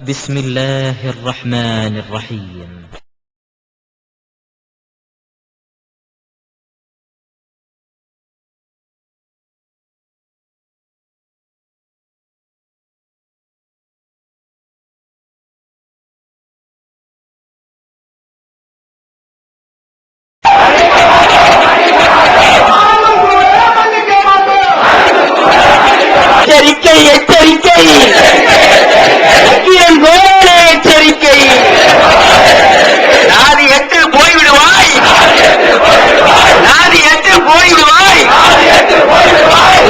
بسم الله الرحمن الرحيم. எச்சரிக்கை எச்சரிக்கை, நாதி எட்டு போய்விடுவாய், நாதி எட்டு போய்விடுவாய்,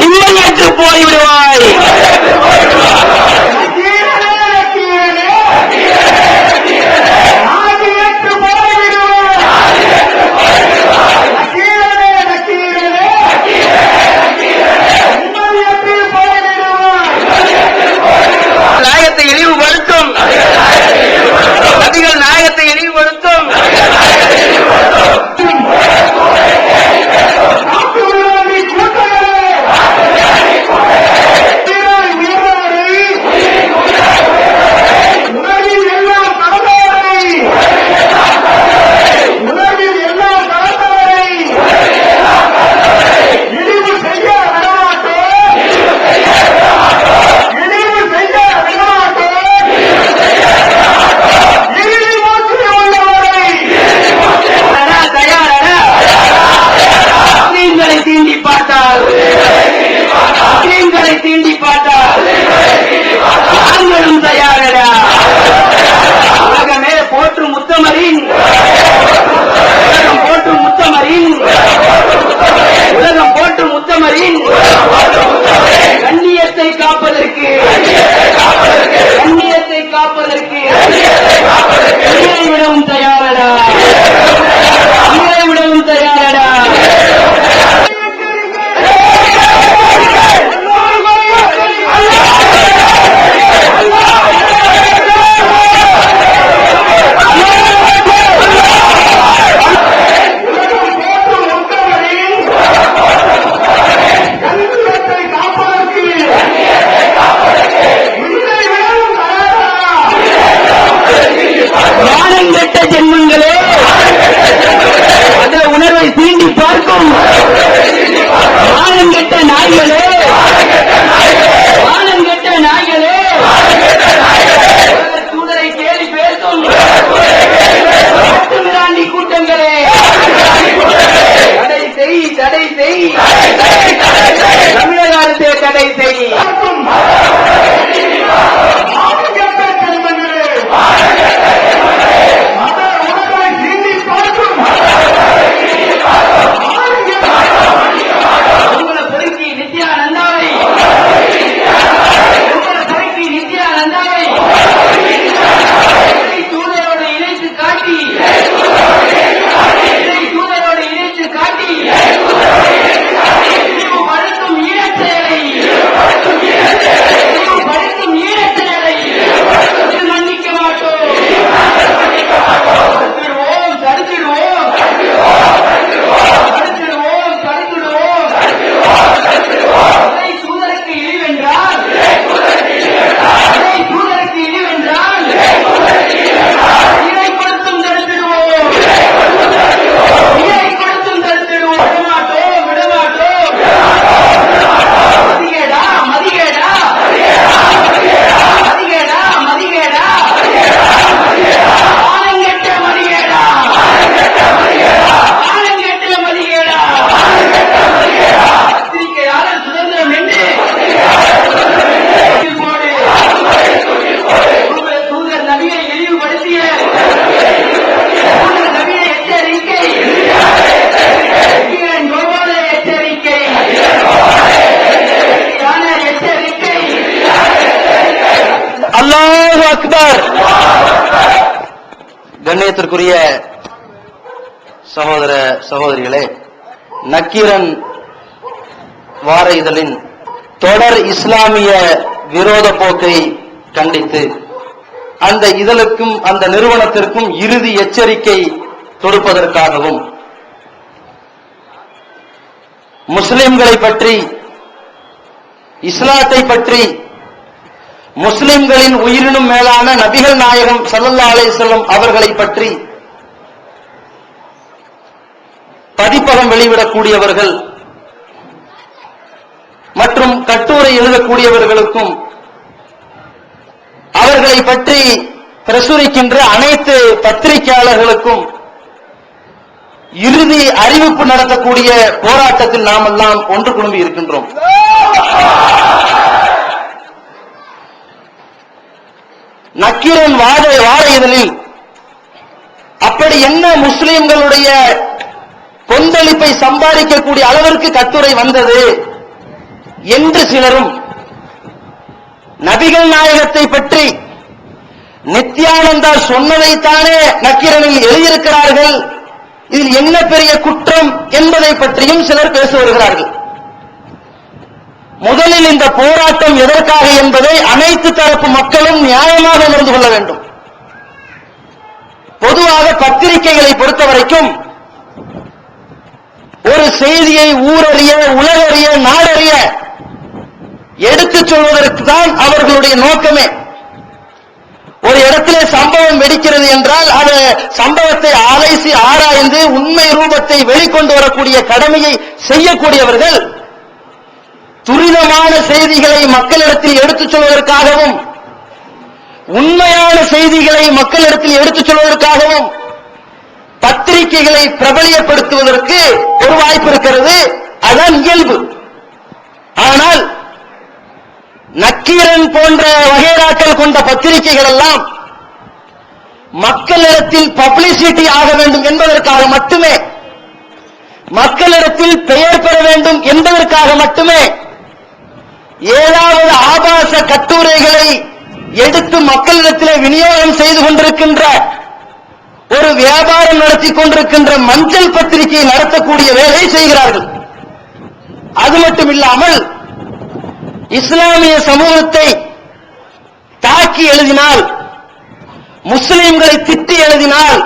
இல்லை எட்டு போய்விடுவாய். நாயத்தை இழிவுபடுத்தும் நபிகள், நாயத்தை இழிவுபடுத்தும் தீண்டி பார்த்தால் நாங்களும் தயாரடா. உலகமே போற்றும் முத்தமரின், உலகம் போற்றும் முத்தமரின், உலகம் போற்றும் முத்தமரின் கண்ணியத்தை காப்பதற்கு, கண்ணியத்தை காப்பதற்கு உயிரை விடவும் தயாரடா, உயிரை விடவும் தயாரடா. மானங்கெட்ட ஜென்மங்களே, அதுல உணர்வை தீண்டி பார்க்கும் மானங்கெட்ட நாய்களே, மானங்கெட்ட நாய்களே, தூதரை கேலி பேசும் மிராண்டி கூட்டங்களே, தடை செய், தடை செய், தமிழக அரசே தடை செய். அல்லாஹு அக்பர். கண்ணியத்திற்குரிய சகோதர சகோதரிகளே, நக்கீரன் வார இதழின் தொடர் இஸ்லாமிய விரோத போக்கை கண்டித்து அந்த இதழுக்கும் அந்த நிறுவனத்திற்கும் இறுதி எச்சரிக்கை கொடுப்பதற்காகவும் முஸ்லிம்களை பற்றி, இஸ்லாத்தை பற்றி முஸ்லிம்களின் உயிரினும் மேலான நபிகள் நாயகம் ஸல்லல்லாஹு அலைஹி வஸல்லம் அவர்களை பற்றி பதிப்பகம் வெளியிடக்கூடியவர்கள் மற்றும் கட்டுரை எழுதக்கூடியவர்களுக்கும் அவர்களை பற்றி பிரசுரிக்கின்ற அனைத்து பத்திரிகையாளர்களுக்கும் இறுதி அறிவிப்பு நடத்தக்கூடிய போராட்டத்தில் நாம் எல்லாம் ஒன்று குழும்பி இருக்கின்றோம். நக்கீரன் வார இதழில் அப்படி என்ன முஸ்லிம்களுடைய கொந்தளிப்பை சம்பாதிக்கக்கூடிய அளவிற்கு கட்டுரை வந்தது என்று சிலரும், நபிகள் நாயகத்தை பற்றி நித்யானந்தா சொன்னதைத்தானே நக்கீரனில் எழுதியிருக்கிறார்கள், இதில் என்ன பெரிய குற்றம் என்பதை பற்றியும் சிலர் பேசி வருகிறார்கள். முதலில் இந்த போராட்டம் எதற்காக என்பதை அனைத்து தரப்பு மக்களும் நியாயமாக உணர்ந்து கொள்ள வேண்டும். பொதுவாக பத்திரிகைகளை பொறுத்தவரைக்கும் ஒரு செய்தியை ஊரறிய, உலகறிய, நாடறிய எடுத்துச் சொல்வதற்கு தான் அவர்களுடைய நோக்கமே. ஒரு இடத்திலே சம்பவம் வெடிக்கிறது என்றால் அந்த சம்பவத்தை ஆலைசி ஆராய்ந்து உண்மை ரூபத்தை வெளிக்கொண்டு வரக்கூடிய கடமையை செய்யக்கூடியவர்கள் துரிதமான செய்திகளை மக்களிடத்தில் எடுத்துச் சொல்வதற்காகவும் உண்மையான செய்திகளை மக்களிடத்தில் எடுத்துச் சொல்வதற்காகவும் பத்திரிகைகளை பிரபலியப்படுத்துவதற்கு ஒரு வாய்ப்பு இருக்கிறது. அதுதான் இயல்பு. ஆனால் நக்கீரன் போன்ற வகைராக்கள் கொண்ட பத்திரிகைகள் எல்லாம் மக்களிடத்தில் பப்ளிசிட்டி ஆக வேண்டும் என்பதற்காக மட்டுமே, மக்களிடத்தில் பெயர் பெற வேண்டும் என்பதற்காக மட்டுமே ஏதாவது ஆபாச கட்டுரைகளை எடுத்து மக்களிடத்திலே விநியோகம் செய்து கொண்டிருக்கின்ற, ஒரு வியாபாரம் நடத்தி கொண்டிருக்கின்ற மஞ்சள் பத்திரிகை நடத்தக்கூடிய வேலை செய்கிறார்கள். அது மட்டும் இல்லாமல் இஸ்லாமிய சமூகத்தை தாக்கி எழுதினால், முஸ்லிம்களை திட்டி எழுதினால்,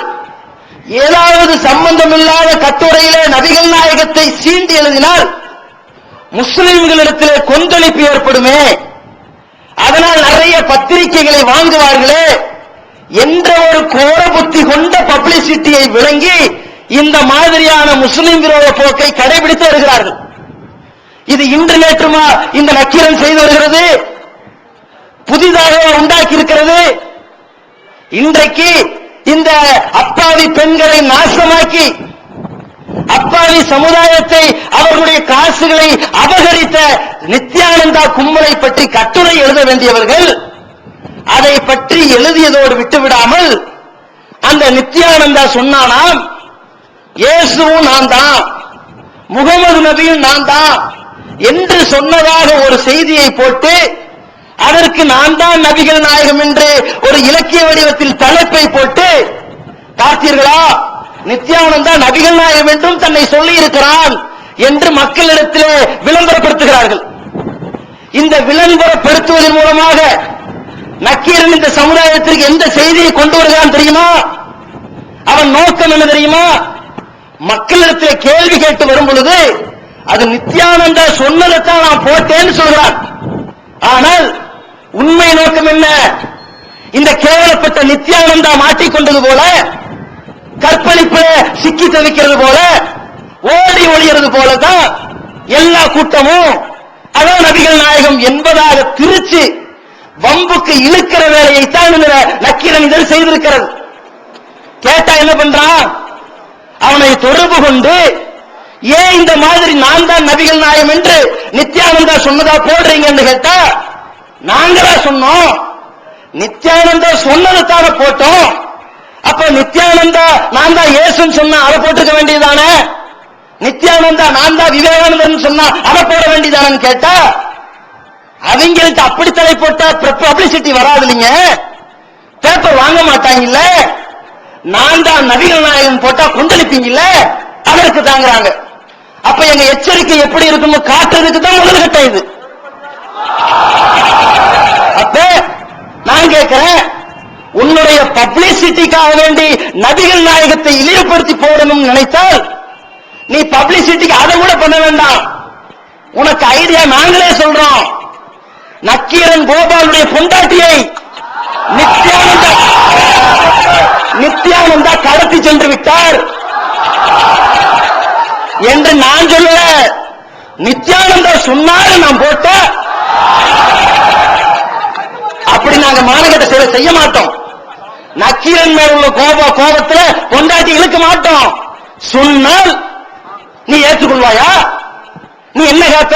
ஏதாவது சம்பந்தமில்லாத கட்டுரையிலே நபிகள் நாயகத்தை சீண்டி எழுதினால் முஸ்லிம்களிடத்திலே கொந்தளிப்பு ஏற்படுமே, அதனால் நிறைய பத்திரிகைகளை வாங்குவார்களே என்ற ஒரு கோர புத்தி கொண்ட பப்ளிசிட்டியை விளங்கி இந்த மாதிரியான முஸ்லிம் விரோத போக்கை கடைபிடித்து வருகிறார்கள். இது இன்று நேற்றுமா இந்த நக்கீரன் செய்து வருகிறது, புதிதாக உண்டாக்கி இருக்கிறது. இன்றைக்கு இந்த அப்பாவி பெண்களை நாசமாக்கி அப்பாவி சமுதாயத்தை அவர்களுடைய காசுகளை அபகரித்த நித்யானந்தா கும்பலை பற்றி கட்டுரை எழுத வேண்டியவர்கள் அதை பற்றி எழுதியதோடு விட்டுவிடாமல், அந்த நித்யானந்தா சொன்னானாம் இயேசுவும் நான் தான், முகமது நபியும் நான் தான் என்று சொன்னதாக ஒரு செய்தியை போட்டு அதற்கு நான் தான் நபிகள் நாயகம் என்று ஒரு இலக்கிய வடிவத்தில் தலைப்பை போட்டு, பார்த்தீர்களா நித்யானந்தா நபிகள் நாயகம் என்றும் தன்னை சொல்லி இருக்கிறான் என்று மக்களிடத்திலே விளம்பரப்படுத்துகிறார்கள். இந்த விளம்பரப்படுத்துவதன் மூலமாக நக்கீரன் இந்த சமுதாயத்திற்கு எந்த செய்தியை கொண்டு வருகிறான் தெரியுமா? அவன் நோக்கம் என்ன தெரியுமா? மக்களிடத்திலே கேள்வி கேட்டு வரும் பொழுது அது நித்யானந்தா சொன்னதைத்தான் நான் போட்டேன்னு சொல்கிறான். ஆனால் உண்மை நோக்கம் என்ன? இந்த கேவலப்பட்ட நித்யானந்தா மாட்டிக்கொண்டது போல, கற்பழிப்பில் சிக்கி தவிக்கிறது போல, ஓடி ஒளியறது போலதான் எல்லா கூட்டமும் அதான் நபிகள் நாயகம் என்பதாக திருச்சி வம்புக்கு இழுக்கிற வேலையைத்தான் நக்கீரன் இதழ் செய்திருக்கிறது. கேட்டா என்ன பண்றான்? அவனை தொடர்பு கொண்டு ஏன் இந்த மாதிரி நான் தான் நபிகள் நாயகம் என்று நித்யானந்தா சொன்னதா போடுறீங்கன்னு கேட்டா, நாங்களா சொன்னோம், நித்யானந்தா சொன்னதுதான போட்டோம். அப்ப நித்யானந்தா நான் தான் இயேசுன்னு சொன்னா அதை போட்டுக்க வேண்டியதானே, நித்யானந்தா நான் தான் விவேகானந்தன் சொன்னா அதை போட வேண்டியதானு கேட்டா, அவங்களுக்கு அப்படி தலை போட்டா பப்ளிசிட்டி வராது, இல்லைங்க பேப்பர் வாங்க மாட்டாங்கல்ல. நான் தான் நபிகள் நாயகன் போட்டா கொந்தளிப்பீங்கல்ல, அதற்கு தாங்குறாங்க. அப்ப எங்க எச்சரிக்கை எப்படி இருக்குன்னு காட்டுறதுக்கு தான் முதல் கட்டம் இது. அப்ப நான் கேட்கிறேன், உன்னுடைய பப்ளிசிட்டிக்காக வேண்டி நபிகள் நாயகத்தை இழிவுபடுத்தி போடணும் நினைத்தால் நீ பப்ளிசிட்டிக்கு அதை கூட பண்ண வேண்டாம். உனக்கு ஐடியா நாங்களே சொல்றோம். நக்கீரன் கோபாலுடைய பொண்டாட்டியை நித்யானந்தா கடத்தி சென்று விட்டார் என்று நான் சொல்ல, நித்யானந்தா சொன்னாரு நான் போட்ட. அப்படி நாங்க மானகட்ட சேவை செய்ய மாட்டோம். நக்கீரன் மேல உள்ள கோபத்துல பொண்டாட்டி இழுக்க மாட்டோம். சொன்னால் நீ ஏற்றுக்கொள்வாயா? நீ என்ன கேட்ப?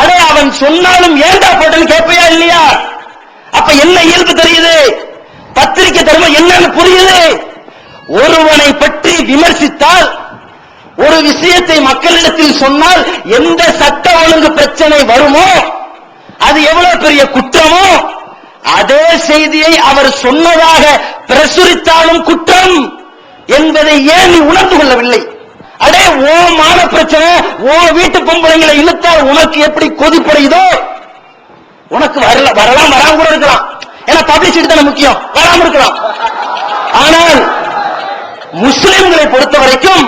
அடே அவன் சொன்னாலும் ஏண்டா போட்டன்னு கேட்பையா இல்லையா? அப்ப என்ன இயல்பு தெரியுது? பத்திரிகை தர்மம் என்னன்னு புரியுது? ஒருவனை பற்றி விமர்சித்தால், ஒரு விஷயத்தை மக்களிடத்தில் சொன்னால் எந்த சட்ட ஒழுங்கு பிரச்சனை வருமோ, அது எவ்வளவு பெரிய குற்றமோ, அதே செய்தியை அவர் சொன்னதாக பிரசுரித்தாலும் குற்றம் என்பதை ஏன் நீ உணர்ந்து கொள்ளவில்லை? அடே ஓ மான பிரச்சனை, ஓ வீட்டு பொம்பளைங்களை இழுத்தால் உனக்கு எப்படி கொதிப்படையுதோ, உனக்கு வரலாம் வராம கூட இருக்கலாம். ஏன்னா பப்ளிசிட்டி தானே முக்கியம், வராம இருக்கலாம். ஆனால் முஸ்லிம்களை பொறுத்த வரைக்கும்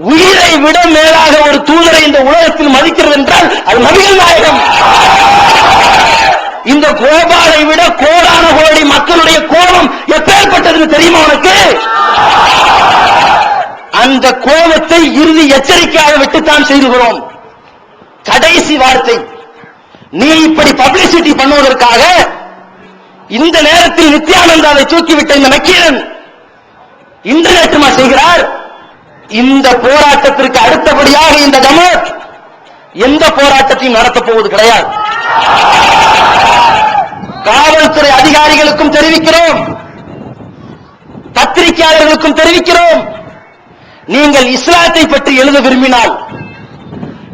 உயிரை விட மேலாக ஒரு தூதரை இந்த உலகத்தில் மதிக்கிறது என்றால் அது நபிகள் நாயகம். இந்த கோபாலை விட கோடான கோடி மக்களுடைய கோபம் எப்பேற்பட்டதுன்னு தெரியுமா உனக்கு? அந்த கோபத்தை இறுதி எச்சரிக்கையாக விட்டுத்தான் செய்துகிறோம். கடைசி வார்த்தை, நீ இப்படி பப்ளிசிட்டி பண்ணுவதற்காக இந்த நேரத்தில் நித்யானந்தாவை தூக்கிவிட்ட இந்த நக்கீரன் இன்டர்நெட்டுமா செய்கிறார்? இந்த போராட்டத்திற்கு அடுத்தபடியாக இந்த ஜமாத் எந்த போராட்டத்தையும் நடத்தப் போவது கிடையாது. காவல்துறை அதிகாரிகளுக்கும் தெரிவிக்கிறோம், பத்திரிகையாளர்களுக்கும் தெரிவிக்கிறோம், நீங்கள் இஸ்லாத்தை பற்றி எழுத விரும்பினால்,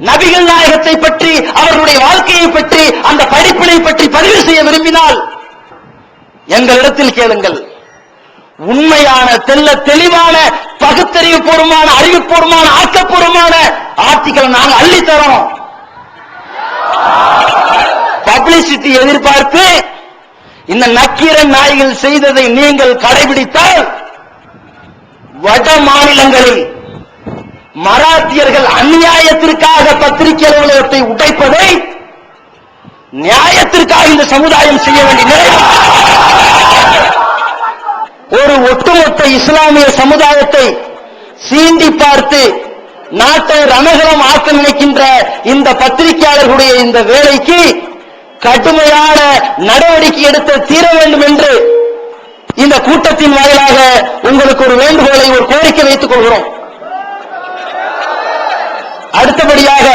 நபிகள் நாயகத்தை பற்றி, அவர்களுடைய வாழ்க்கையை பற்றி, அந்த படிப்பினை பற்றி பதிவு செய்ய விரும்பினால் எங்களிடத்தில் கேளுங்கள். உண்மையான தெல்ல தெளிவான பகுத்தறிவுபூர்வமான அறிவுபூர்வமான ஆக்கப்பூர்வமான ஆர்டிக்கல் நாங்கள் அள்ளித்தரோம். பப்ளிசிட்டி எதிர்பார்த்து இந்த நக்கீரன் நாய்கள் செய்ததை நீங்கள் கடைபிடித்தால், வட மாநிலங்களில் மராத்தியர்கள் அநியாயத்திற்காக பத்திரிகை அலுவலகத்தை உடைப்பதை நியாயத்திற்காக இந்த சமுதாயம் செய்ய வேண்டிய நிலை. ஒரு ஒட்டுமொத்த இஸ்லாமிய சமுதாயத்தை சீண்டி பார்த்து நாட்டை ரணகலம் ஆக்க நினைக்கின்ற இந்த பத்திரிகையாளர்களுடைய இந்த வேலைக்கு கடுமையான நடவடிக்கை எடுத்து தீர வேண்டும் என்று இந்த கூட்டத்தின் வாயிலாக உங்களுக்கு ஒரு வேண்டுகோளை, ஒரு கோரிக்கை வைத்துக் கொள்கிறோம். அடுத்தபடியாக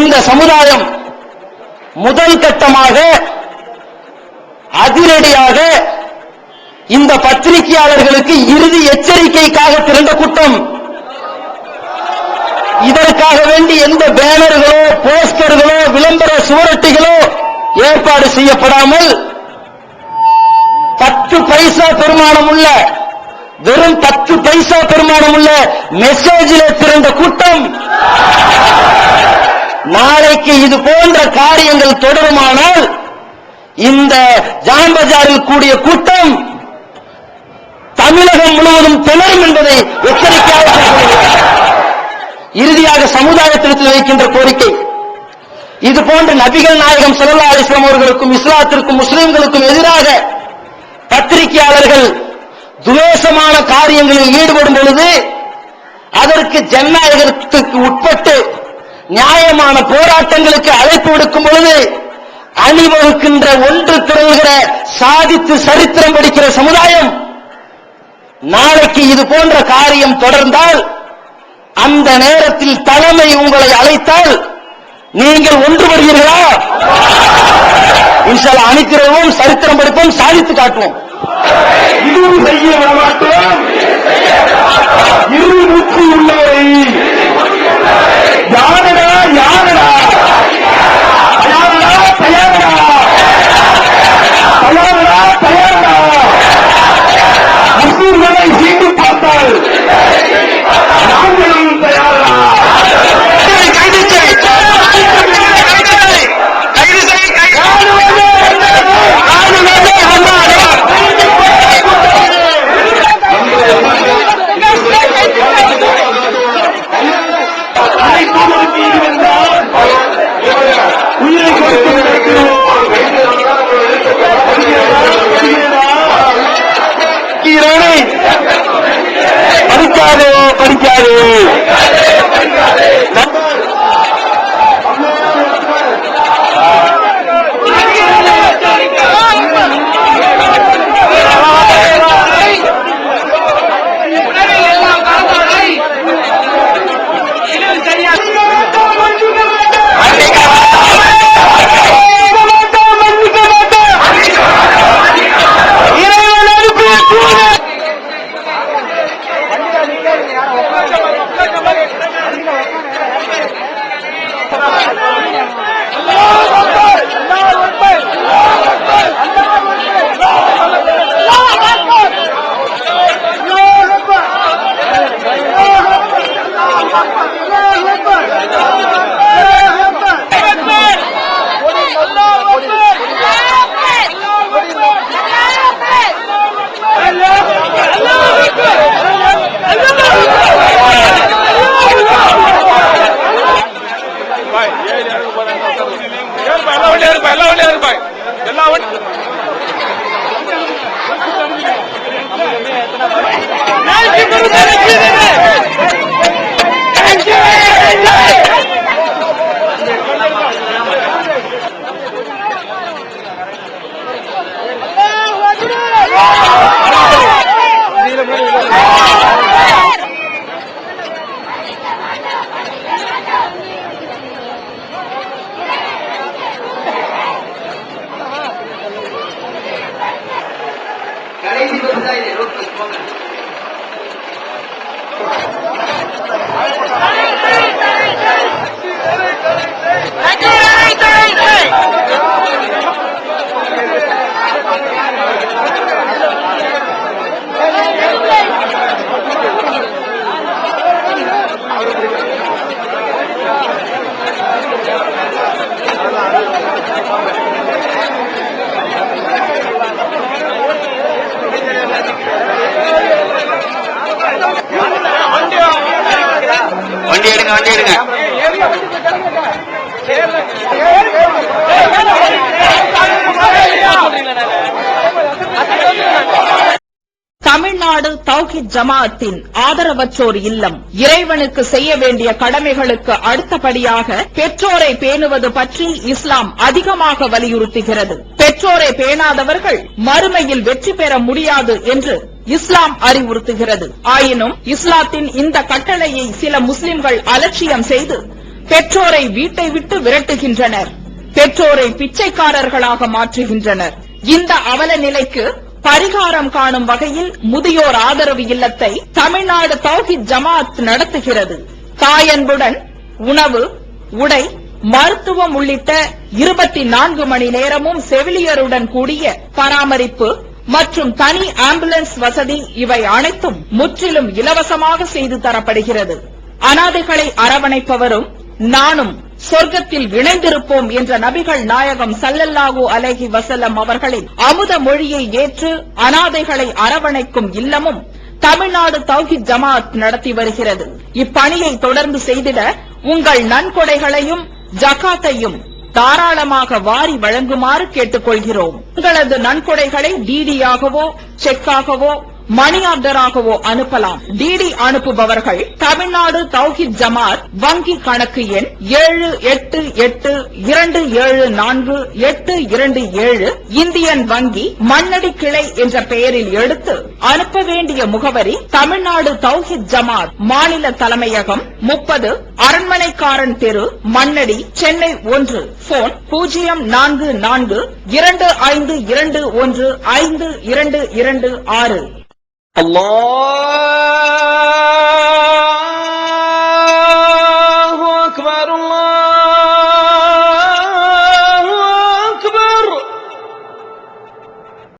இந்த சமுதாயம் முதல் கட்டமாக அதிரடியாக இந்த பத்திரிகையாளர்களுக்கு இறுதி எச்சரிக்கைக்காக திரண்ட கூட்டம். இதற்காக வேண்டி எந்த பேனர்களோ போஸ்டர்களோ விளம்பர சுவரொட்டிகளோ ஏற்பாடு செய்யப்படாமல் 10 பைசா பெருமானம் உள்ள, வெறும் 10 பைசா பெருமானம் உள்ள மெசேஜிலே திரண்ட கூட்டம். நாளைக்கு இது போன்ற காரியங்கள் தொடருமானால் இந்த ஜான் பஜாரில் கூடிய கூட்டம் தமிழகம் முழுவதும் திணறும் என்பதை எச்சரிக்கையாக சொல்கிறேன். இறுதியாக சமுதாயத்திடத்தில் வைக்கின்ற கோரிக்கை, இது போன்ற நபிகள் நாயகம் ஸல்லல்லாஹு அலைஹி வஸல்லம் அவர்களுக்கும் இஸ்லாத்திற்கும் முஸ்லிம்களுக்கும் எதிராக பத்திரிகையாளர்கள் துவேஷமான காரியங்களில் ஈடுபடும் பொழுது, அதற்கு ஜனநாயகத்துக்கு உட்பட்டு நியாயமான போராட்டங்களுக்கு அழைப்பு விடுக்கும் பொழுது அணிவகுக்கின்ற, ஒன்று திரள்கிற, சாதித்து சரித்திரம் படிக்கிற சமுதாயம் நாளைக்கு இது போன்ற காரியம் தொடர்ந்தால், அந்த நேரத்தில் தலைமை உங்களை அழைத்தால் நீங்கள் ஒன்று வருவீர்களா? இன்ஷா அல்லாஹ் அணிதிரள்வோம், சரித்திரம் படிப்போம், சாதித்து காட்டுவோம். இதுவும் செய்ய வரமாட்டோம். இரு முற்றி உள்ளவரை யாரடா யாரடா தயாரடா தயாரடா தயாரடா தயாரடா முஸ்லிம்களை சீண்டு பார்த்தால் நாங்களும் தயாரடா. பறிக்காது. வண்டி எடுங்க, வண்டி எடுங்க. தமிழ்நாடு தௌஹீத் ஜமாஅத்தின் ஆதரவற்றோர் இல்லம் இறைவனுக்கு செய்ய வேண்டிய கடமைகளுக்கு அடுத்தபடியாக பெற்றோரை பேணுவது பற்றி இஸ்லாம் அதிகமாக வலியுறுத்துகிறது. பெற்றோரை பேணாதவர்கள் மறுமையில் வெற்றி பெற முடியாது என்று இஸ்லாம் அறிவுறுத்துகிறது. ஆயினும் இஸ்லாத்தின் இந்த கட்டளையை சில முஸ்லிம்கள் அலட்சியம் செய்து பெற்றோரை வீட்டை விட்டு விரட்டுகின்றனர். பெற்றோரை பிச்சைக்காரர்களாக மாற்றுகின்றனர். இந்த அவல நிலைக்கு பரிகாரம் காணும் வகையில் முதியோர் ஆதரவு இல்லத்தை தமிழ்நாடு தௌஹீத் ஜமாஅத் நடத்துகிறது. தாயன்புடன் உணவு, உடை, மருத்துவம் உள்ளிட்ட 24 மணி நேரமும் செவிலியருடன் கூடிய பராமரிப்பு மற்றும் தனி ஆம்புலன்ஸ் வசதி இவை அனைத்தும் முற்றிலும் இலவசமாக செய்து தரப்படுகிறது. அனாதைகளை அரவணைப்பவரும் நானும் சொர்க்கத்தில் இணைந்திருப்போம் என்ற நபிகள் நாயகம் ஸல்லல்லாஹு அலைஹி வஸல்லம் அவர்களின் அமுத மொழியை ஏற்று அனாதைகளை அரவணைக்கும் இல்லமும் தமிழ்நாடு தௌஹீத் ஜமாஅத் நடத்தி வருகிறது. இப்பணியை தொடர்ந்து செய்திட உங்கள் நன்கொடைகளையும் ஜகாத்தையும் தாராளமாக வாரி வழங்குமாறு கேட்டுக்கொள்கிறோம். உங்களது நன்கொடைகளை டிடியாகவோ செக்காகவோ மணி ஆர்டராகவோ அனுப்பலாம். டிடி அனுப்புபவர்கள் தமிழ்நாடு தௌஹீத் ஜமாஅத் வங்கி கணக்கு எண் 7882748227 இந்தியன் வங்கி மண்ணடி கிளை என்ற பெயரில் எடுத்து அனுப்ப வேண்டிய முகவரி தமிழ்நாடு தௌஹீத் ஜமாஅத் மாநில தலைமையகம் 30 அரண்மனைக்காரன் தெரு மண்ணடி சென்னை 1 போன் 044252152226 அல்லாஹ்